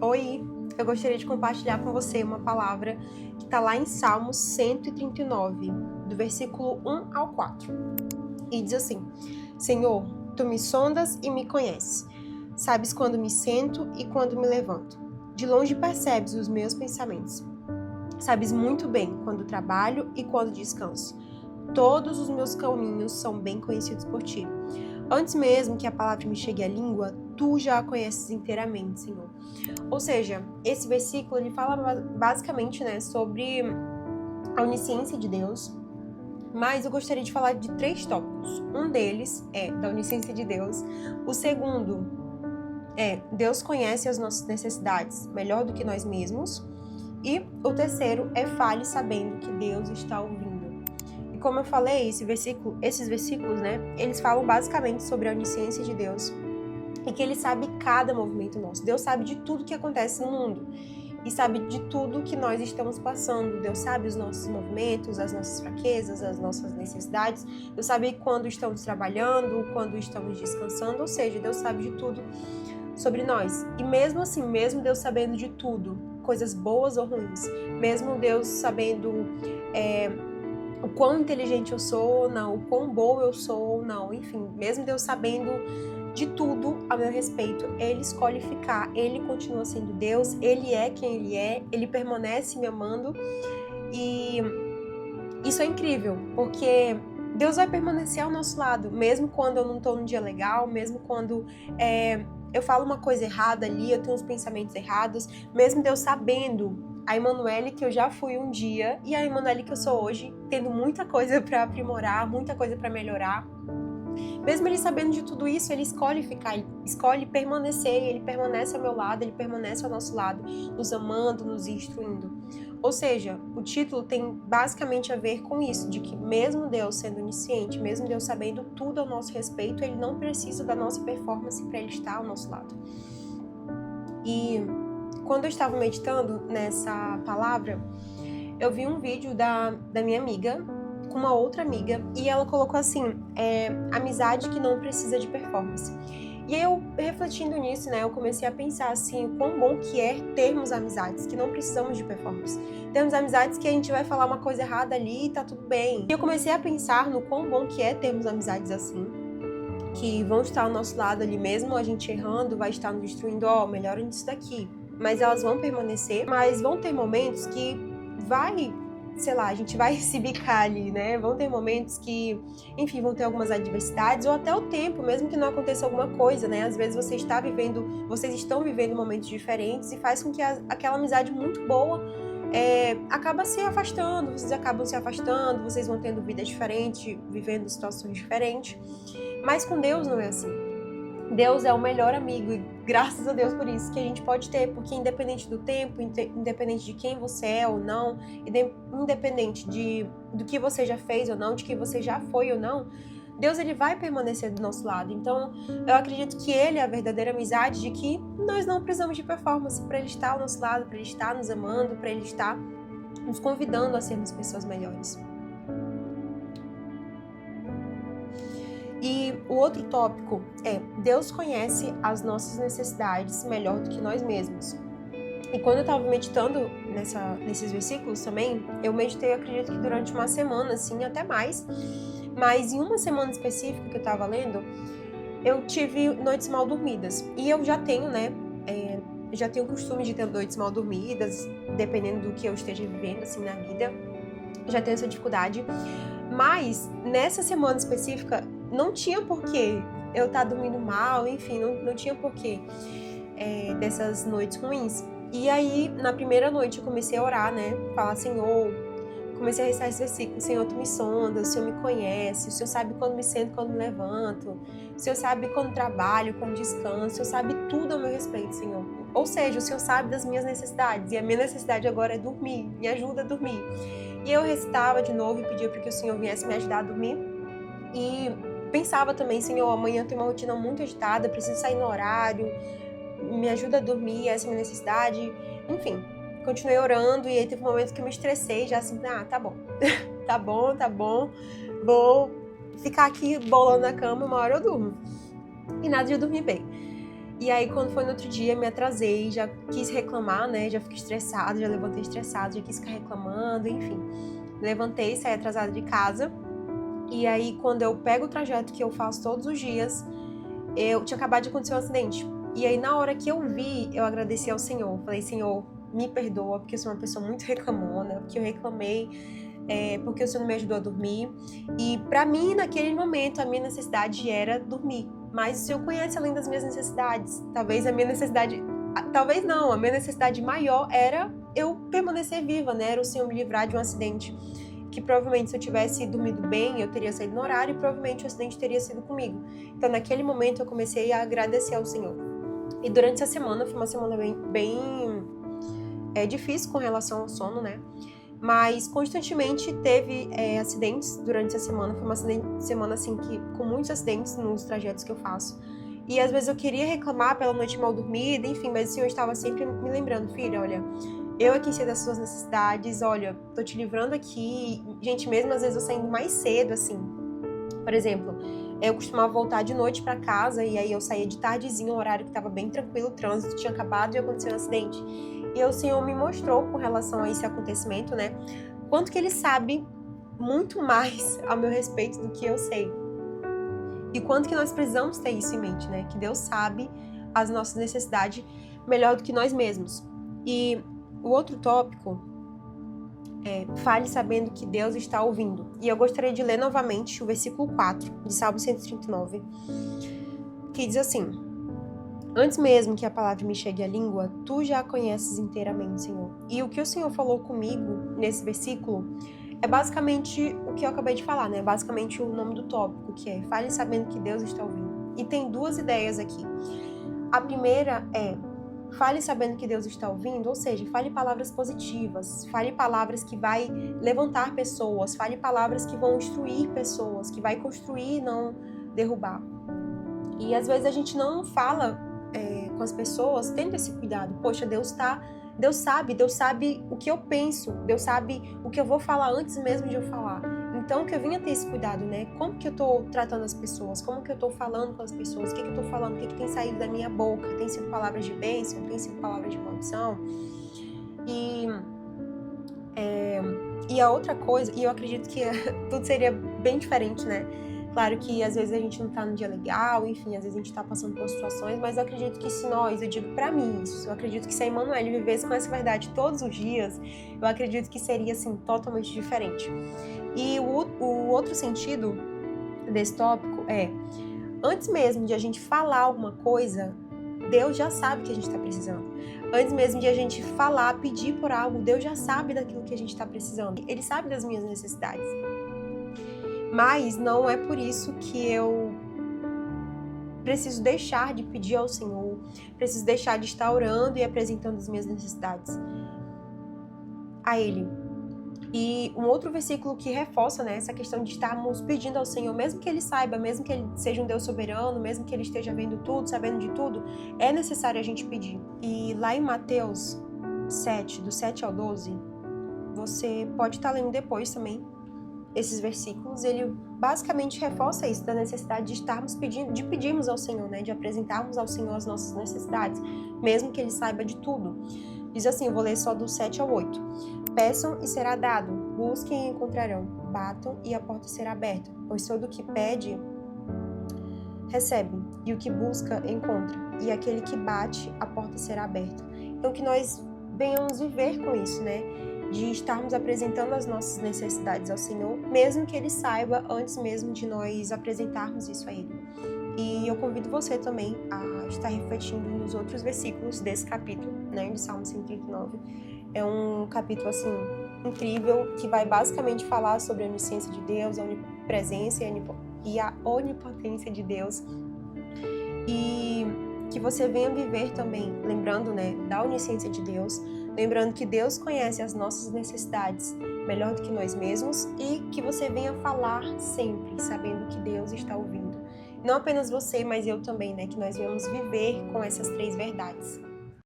Oi, eu gostaria de compartilhar com você uma palavra que está lá em Salmos 139, do versículo 1 ao 4. E diz assim: Senhor, tu me sondas e me conheces. Sabes quando me sento e quando me levanto. De longe percebes os meus pensamentos. Sabes muito bem quando trabalho e quando descanso. Todos os meus caminhos são bem conhecidos por ti. Antes mesmo que a palavra me chegue à língua, tu já a conheces inteiramente, Senhor. Ou seja, esse versículo ele fala basicamente, sobre a onisciência de Deus, mas eu gostaria de falar de 3 tópicos. Um deles é da onisciência de Deus. O segundo é Deus conhece as nossas necessidades melhor do que nós mesmos. E o terceiro é fale sabendo que Deus está ouvindo. E como eu falei, esses versículos, eles falam basicamente sobre a onisciência de Deus e que Ele sabe cada movimento nosso. Deus sabe de tudo que acontece no mundo e sabe de tudo que nós estamos passando. Deus sabe os nossos movimentos, as nossas fraquezas, as nossas necessidades. Deus sabe quando estamos trabalhando, quando estamos descansando, ou seja, Deus sabe de tudo sobre nós. E mesmo assim, mesmo Deus sabendo de tudo, coisas boas ou ruins, mesmo Deus sabendo o quão inteligente eu sou ou não, o quão boa eu sou ou não, enfim, mesmo Deus sabendo de tudo a meu respeito, Ele escolhe ficar, Ele continua sendo Deus, Ele é quem Ele permanece me amando, e isso é incrível, porque Deus vai permanecer ao nosso lado, mesmo quando eu não estou num dia legal, mesmo quando eu falo uma coisa errada ali, eu tenho uns pensamentos errados, mesmo Deus sabendo a Emanuele que eu já fui um dia e a Emanuele que eu sou hoje, tendo muita coisa para aprimorar, muita coisa para melhorar. Mesmo Ele sabendo de tudo isso, Ele escolhe ficar, Ele escolhe permanecer, Ele permanece ao meu lado, Ele permanece ao nosso lado, nos amando, nos instruindo. Ou seja, o título tem basicamente a ver com isso, de que mesmo Deus sendo onisciente, mesmo Deus sabendo tudo ao nosso respeito, Ele não precisa da nossa performance para Ele estar ao nosso lado. E quando eu estava meditando nessa palavra, eu vi um vídeo da minha amiga, com uma outra amiga, e ela colocou assim, amizade que não precisa de performance. E aí eu, refletindo nisso, eu comecei a pensar assim, o quão bom que é termos amizades que não precisamos de performance. Termos amizades que a gente vai falar uma coisa errada ali e tá tudo bem. E eu comecei a pensar no quão bom que é termos amizades assim, que vão estar ao nosso lado ali mesmo, a gente errando, vai estar nos instruindo, melhora nisso daqui. Mas elas vão permanecer, mas vão ter momentos que a gente vai se bicar ali, Vão ter momentos que, enfim, vão ter algumas adversidades, ou até o tempo, mesmo que não aconteça alguma coisa, Às vezes vocês estão vivendo momentos diferentes e faz com que aquela amizade muito boa acaba se afastando, vocês acabam se afastando, vocês vão tendo vida diferente, vivendo situações diferentes. Mas com Deus não é assim. Deus é o melhor amigo e graças a Deus por isso que a gente pode ter, porque independente do tempo, independente de quem você é ou não, independente do que você já fez ou não, de que você já foi ou não, Deus ele vai permanecer do nosso lado. Então, eu acredito que Ele é a verdadeira amizade, de que nós não precisamos de performance para Ele estar ao nosso lado, para Ele estar nos amando, para Ele estar nos convidando a sermos pessoas melhores. E o outro tópico é Deus conhece as nossas necessidades melhor do que nós mesmos. E quando eu estava meditando nesses versículos também, eu meditei, eu acredito que durante uma semana, assim, até mais. Mas em uma semana específica que eu estava lendo, eu tive noites mal dormidas. E eu já tenho, já tenho o costume de ter noites mal dormidas, dependendo do que eu esteja vivendo, assim, na vida. Já tenho essa dificuldade. Mas nessa semana específica, não tinha porquê eu estar dormindo mal, enfim, não tinha porquê dessas noites ruins. E aí, na primeira noite, eu comecei a orar, falar, Senhor, comecei a recitar esse versículo, Senhor, Tu me sondas, o Senhor me conhece, o Senhor sabe quando me sento, quando me levanto, o Senhor sabe quando trabalho, quando descanso, o Senhor sabe tudo ao meu respeito, Senhor. Ou seja, o Senhor sabe das minhas necessidades, e a minha necessidade agora é dormir, me ajuda a dormir. E eu recitava de novo e pedia para que o Senhor viesse me ajudar a dormir. E pensava também, Senhor, amanhã eu tenho uma rotina muito agitada, preciso sair no horário, me ajuda a dormir, essa é a minha necessidade. Enfim, continuei orando e aí teve um momento que eu me estressei, já assim, tá bom, tá bom, vou ficar aqui bolando na cama, uma hora eu durmo. E nada de eu dormir bem. E aí, quando foi no outro dia, me atrasei, já quis reclamar, né? Já fiquei estressada, já levantei estressada, já quis ficar reclamando, enfim. Levantei, saí atrasada de casa. E aí, quando eu pego o trajeto que eu faço todos os dias, eu tinha acabado de acontecer um acidente. E aí, na hora que eu vi, eu agradeci ao Senhor. Falei, Senhor, me perdoa, porque eu sou uma pessoa muito reclamona, porque eu reclamei, porque o Senhor não me ajudou a dormir. E pra mim, naquele momento, a minha necessidade era dormir. Mas o Senhor conhece além das minhas necessidades. Talvez a minha necessidade... Talvez não, a minha necessidade maior era eu permanecer viva, né? Era o Senhor me livrar de um acidente que provavelmente se eu tivesse dormido bem, eu teria saído no horário e provavelmente o acidente teria sido comigo. Então, naquele momento, eu comecei a agradecer ao Senhor. E durante essa semana, foi uma semana bem difícil com relação ao sono, né? Mas constantemente teve acidentes durante essa semana. Foi uma semana, assim, com muitos acidentes nos trajetos que eu faço. E às vezes eu queria reclamar pela noite mal dormida, enfim, mas o Senhor estava sempre me lembrando, filha, olha, eu aqui sei das suas necessidades, olha, tô te livrando aqui. Gente, mesmo às vezes eu saindo mais cedo, assim. Por exemplo, eu costumava voltar de noite pra casa e aí eu saía de tardezinho, um horário que tava bem tranquilo, o trânsito tinha acabado de acontecer um acidente. E o Senhor me mostrou com relação a esse acontecimento, né, quanto que Ele sabe muito mais a meu respeito do que eu sei. E quanto que nós precisamos ter isso em mente, né, que Deus sabe as nossas necessidades melhor do que nós mesmos. E o outro tópico é fale sabendo que Deus está ouvindo. E eu gostaria de ler novamente o versículo 4 de Salmo 139, que diz assim: antes mesmo que a palavra me chegue à língua, tu já a conheces inteiramente, Senhor. E o que o Senhor falou comigo nesse versículo é basicamente o que eu acabei de falar, né? Basicamente o nome do tópico, que é fale sabendo que Deus está ouvindo. E tem duas ideias aqui. A primeira é fale sabendo que Deus está ouvindo, ou seja, fale palavras positivas, fale palavras que vai levantar pessoas, fale palavras que vão instruir pessoas, que vai construir e não derrubar. E às vezes a gente não fala com as pessoas tendo esse cuidado. Poxa, Deus sabe o que eu penso, Deus sabe o que eu vou falar antes mesmo de eu falar. Então, que eu venha ter esse cuidado, né? Como que eu tô tratando as pessoas? Como que eu tô falando com as pessoas? O que que eu tô falando? O que que tem saído da minha boca? Tem sido palavras de bênção? Tem sido palavras de maldição? E a outra coisa, e eu acredito que tudo seria bem diferente, né? Claro que às vezes a gente não tá num dia legal, enfim, às vezes a gente tá passando por situações, mas eu acredito que se nós, eu digo pra mim isso, eu acredito que se a Emanuele vivesse com essa verdade todos os dias, eu acredito que seria, assim, totalmente diferente. E o outro sentido desse tópico é, antes mesmo de a gente falar alguma coisa, Deus já sabe o que a gente tá precisando. Antes mesmo de a gente falar, pedir por algo, Deus já sabe daquilo que a gente tá precisando. Ele sabe das minhas necessidades. Mas não é por isso que eu preciso deixar de pedir ao Senhor, preciso deixar de estar orando e apresentando as minhas necessidades a Ele. E um outro versículo que reforça, né, essa questão de estarmos pedindo ao Senhor, mesmo que Ele saiba, mesmo que Ele seja um Deus soberano, mesmo que Ele esteja vendo tudo, sabendo de tudo, é necessário a gente pedir. E lá em Mateus 7, do 7 ao 12, você pode estar lendo depois também, esses versículos, ele basicamente reforça isso, da necessidade de estarmos pedindo, de pedirmos ao Senhor, né, de apresentarmos ao Senhor as nossas necessidades, mesmo que Ele saiba de tudo. Diz assim, eu vou ler só do 7 ao 8. Peçam e será dado, busquem e encontrarão, batam e a porta será aberta, pois todo o que pede, recebe, e o que busca, encontra, e aquele que bate, a porta será aberta. Então que nós venhamos viver com isso, né, de estarmos apresentando as nossas necessidades ao Senhor, mesmo que Ele saiba antes mesmo de nós apresentarmos isso a Ele. E eu convido você também a estar refletindo nos outros versículos desse capítulo, né, de Salmo 139. É um capítulo, assim, incrível, que vai basicamente falar sobre a onisciência de Deus, a onipresença e a onipotência de Deus. E que você venha viver também, lembrando, né, da onisciência de Deus, lembrando que Deus conhece as nossas necessidades melhor do que nós mesmos e que você venha falar sempre, sabendo que Deus está ouvindo. Não apenas você, mas eu também, né? Que nós venhamos viver com essas três verdades.